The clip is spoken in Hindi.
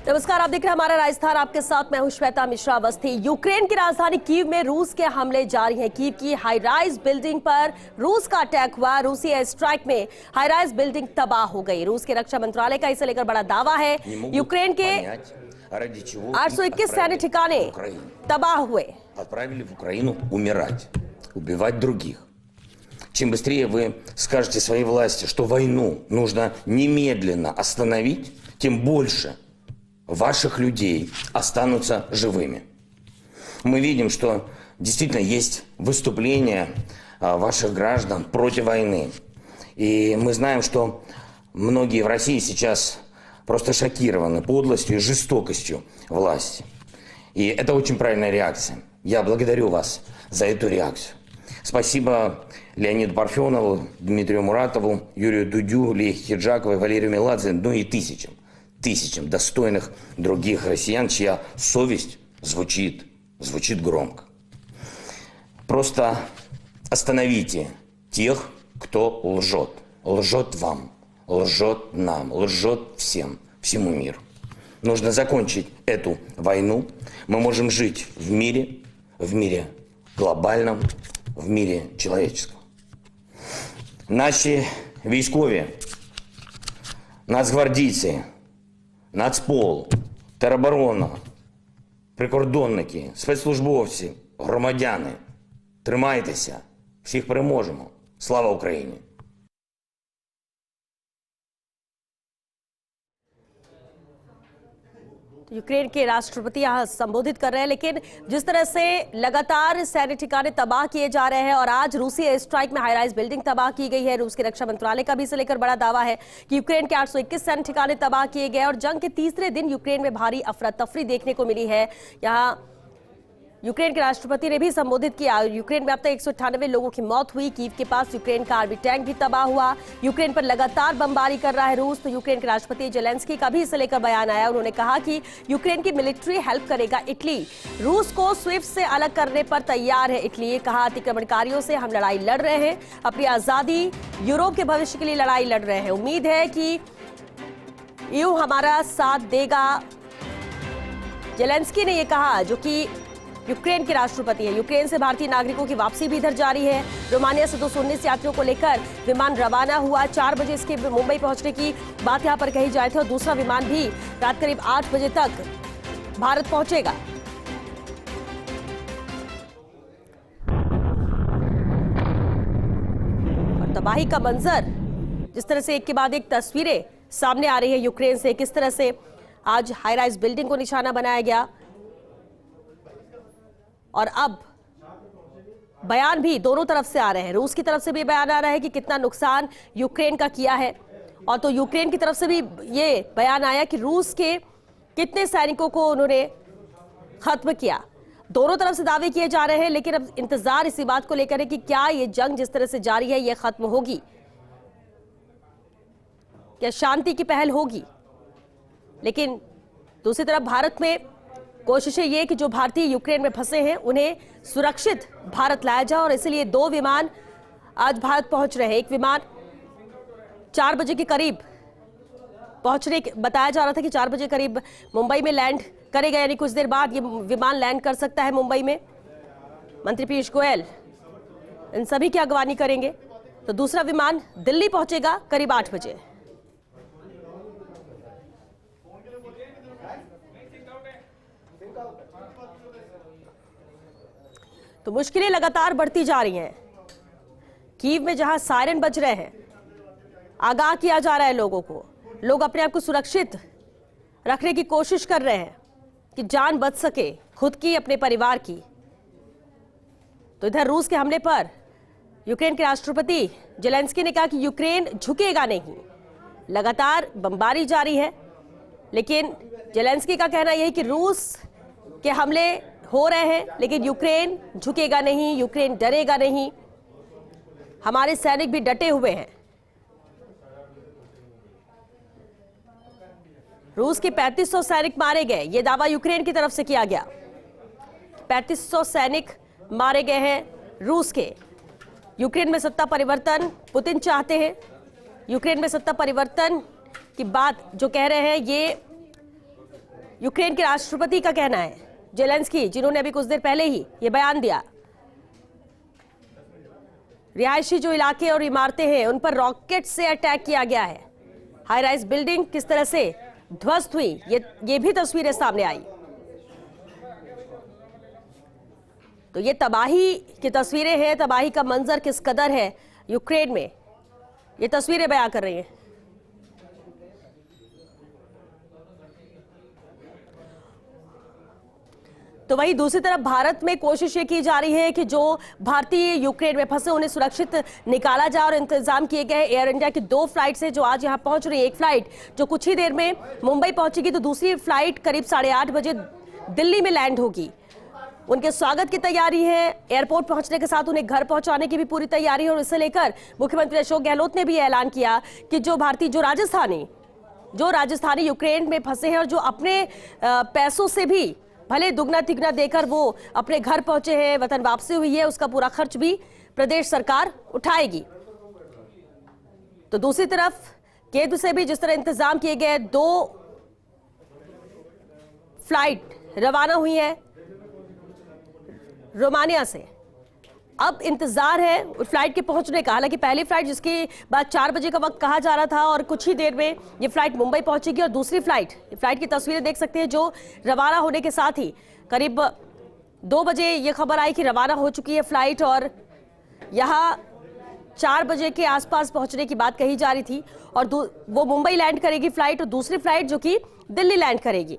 नमस्कार, आप देख रहे हैं हमारा राजस्थान, आपके साथ मैं हूं श्वेता मिश्रा अवस्थी। यूक्रेन की राजधानी कीव में रूस के हमले जारी हैं। कीव की हाई राइज बिल्डिंग पर रूस का अटैक हुआ। रूसी एयर स्ट्राइक में हाई राइज बिल्डिंग तबाह हो गई। रूस के रक्षा मंत्रालय का इसे लेकर बड़ा दावा है। यूक्रेन के 821 सैन्य ठिकाने तबाह हुए। Чем быстрее вы скажете своей власти, что войну нужно немедленно остановить, тем больше ваших людей останутся живыми. Мы видим, что действительно есть выступления ваших граждан против войны. И мы знаем, что многие в России сейчас просто шокированы подлостью и жестокостью власти. И это очень правильная реакция. Я благодарю вас за эту реакцию. Спасибо Леониду Парфенову, Дмитрию Муратову, Юрию Дудю, Лехе Хиджаковой, Валерию Меладзе, ну и тысячам достойных других россиян, чья совесть звучит громко. Просто остановите тех, кто лжет. Лжет вам, лжет нам, лжет всему миру. Нужно закончить эту войну. Мы можем жить в мире глобальном, в мірі чоловічському. Наші військові, нацгвардійці, Нацпол, тероборона, прикордонники, спецслужбовці, громадяни, тримайтеся, всіх переможемо. Слава Україні! यूक्रेन के राष्ट्रपति यहाँ संबोधित कर रहे हैं, लेकिन जिस तरह से लगातार सैन्य ठिकाने तबाह किए जा रहे हैं और आज रूसी एयर स्ट्राइक में हाई राइज बिल्डिंग तबाह की गई है। रूस के रक्षा मंत्रालय का भी इसे लेकर बड़ा दावा है कि यूक्रेन के 821 सैन्य ठिकाने तबाह किए गए और जंग के तीसरे दिन यूक्रेन में भारी अफरा तफरी देखने को मिली है। यहाँ यूक्रेन के राष्ट्रपति ने भी संबोधित किया। यूक्रेन में अब तक 198 लोगों की मौत हुई। कीव के पास यूक्रेन का आर्मी टैंक भी तबाह हुआ। यूक्रेन पर लगातार बमबारी कर रहा है रूस। तो यूक्रेन के राष्ट्रपति जेलेंस्की का भी इसे लेकर बयान आया। उन्होंने कहा कि यूक्रेन की मिलिट्री हेल्प करेगा इटली। रूस को स्विफ्ट से अलग करने पर तैयार है इटली। कहा, अतिक्रमणकारियों से हम लड़ाई लड़ रहे हैं, अपनी आजादी, यूरोप के भविष्य के लिए लड़ाई लड़ रहे हैं। उम्मीद है कि ईयू हमारा साथ देगा। जेलेंस्की ने यह कहा, जो कि यूक्रेन के राष्ट्रपति है। यूक्रेन से भारतीय नागरिकों की वापसी भी इधर जारी है। रोमानिया से 219 यात्रियों को लेकर विमान रवाना हुआ। 4 बजे इसके मुंबई पहुंचने की बात यहां पर कही जाए थे और दूसरा विमान भी रात करीब 8 बजे तक भारत पहुंचेगा। और तबाही का मंजर, जिस तरह से एक के बाद एक तस्वीरें सामने आ रही है यूक्रेन से, किस तरह से आज हाई राइज बिल्डिंग को निशाना बनाया गया। और अब बयान भी दोनों तरफ से आ रहे हैं। रूस की तरफ से भी बयान आ रहा है कि कितना नुकसान यूक्रेन का किया है, और तो यूक्रेन की तरफ से भी ये बयान आया कि रूस के कितने सैनिकों को उन्होंने खत्म किया। दोनों तरफ से दावे किए जा रहे हैं, लेकिन अब इंतजार इसी बात को लेकर है कि क्या ये जंग जिस तरह से जारी है ये खत्म होगी, क्या शांति की पहल होगी। लेकिन दूसरी तरफ भारत में कोशिशें ये कि जो भारतीय यूक्रेन में फंसे हैं उन्हें सुरक्षित भारत लाया जाए, और इसलिए 2 विमान आज भारत पहुंच रहे हैं। एक विमान 4 बजे के करीब पहुंचने, बताया जा रहा था कि 4 बजे करीब मुंबई में लैंड करेगा, यानी कुछ देर बाद ये विमान लैंड कर सकता है मुंबई में। मंत्री पीयूष गोयल इन सभी की अगवानी करेंगे। तो दूसरा विमान दिल्ली पहुंचेगा करीब 8 बजे। तो मुश्किलें लगातार बढ़ती जा रही हैं। कीव में जहां सायरन बज रहे हैं, आगाह किया जा रहा है लोगों को, लोग अपने आप को सुरक्षित रखने की कोशिश कर रहे हैं कि जान बच सके, खुद की, अपने परिवार की। तो इधर रूस के हमले पर यूक्रेन के राष्ट्रपति जेलेंस्की ने कहा कि यूक्रेन झुकेगा नहीं। लगातार बमबारी जारी है, लेकिन जेलेंस्की का कहना यह है कि रूस के हमले हो रहे हैं, लेकिन यूक्रेन झुकेगा नहीं, यूक्रेन डरेगा नहीं। हमारे सैनिक भी डटे हुए हैं। रूस के 3500 सैनिक मारे गए, यह दावा यूक्रेन की तरफ से किया गया। 3500 सैनिक मारे गए हैं रूस के। यूक्रेन में सत्ता परिवर्तन पुतिन चाहते हैं। यूक्रेन में सत्ता परिवर्तन की बात जो कह रहे हैं, ये यूक्रेन के राष्ट्रपति का कहना है, जेलेंस्की, जिन्होंने अभी कुछ देर पहले ही ये बयान दिया। रिहायशी जो इलाके और इमारतें हैं उन पर रॉकेट से अटैक किया गया है। हाई राइज बिल्डिंग किस तरह से ध्वस्त हुई, ये भी तस्वीरें सामने आई। तो ये तबाही की तस्वीरें हैं, तबाही का मंजर किस कदर है यूक्रेन में, ये तस्वीरें बयां कर रही हैं। तो वहीं दूसरी तरफ भारत में कोशिश ये की जा रही है कि जो भारतीय यूक्रेन में फंसे उन्हें सुरक्षित निकाला जाए और इंतजाम किए गए। एयर इंडिया की 2 फ्लाइट्स हैं जो आज यहां पहुंच रही है। एक फ्लाइट जो कुछ ही देर में मुंबई पहुंचेगी, तो दूसरी फ्लाइट करीब 8:30 बजे दिल्ली में लैंड होगी। उनके स्वागत की तैयारी है। एयरपोर्ट पहुंचने के साथ उन्हें घर पहुंचाने की भी पूरी तैयारी है और इसे लेकर मुख्यमंत्री अशोक गहलोत ने भी ऐलान किया कि जो राजस्थानी यूक्रेन में फंसे हैं और जो अपने पैसों से भी भले दुगना तिगना देकर वो अपने घर पहुंचे हैं, वतन वापसी हुई है, उसका पूरा खर्च भी प्रदेश सरकार उठाएगी। तो दूसरी तरफ केंद्र से भी जिस तरह इंतजाम किए गए, 2 फ्लाइट रवाना हुई है रोमानिया से। अब इंतजार है उस फ्लाइट के पहुंचने का। हालांकि पहली फ्लाइट जिसकी बाद 4 बजे का वक्त कहा जा रहा था और कुछ ही देर में ये फ्लाइट मुंबई पहुंचेगी और दूसरी फ्लाइट की तस्वीरें देख सकते हैं जो रवाना होने के साथ ही करीब 2 बजे ये खबर आई कि रवाना हो चुकी है फ्लाइट और यहाँ 4 बजे के आसपास पहुंचने की बात कही जा रही थी और वो मुंबई लैंड करेगी फ्लाइट और दूसरी फ्लाइट जो कि दिल्ली लैंड करेगी।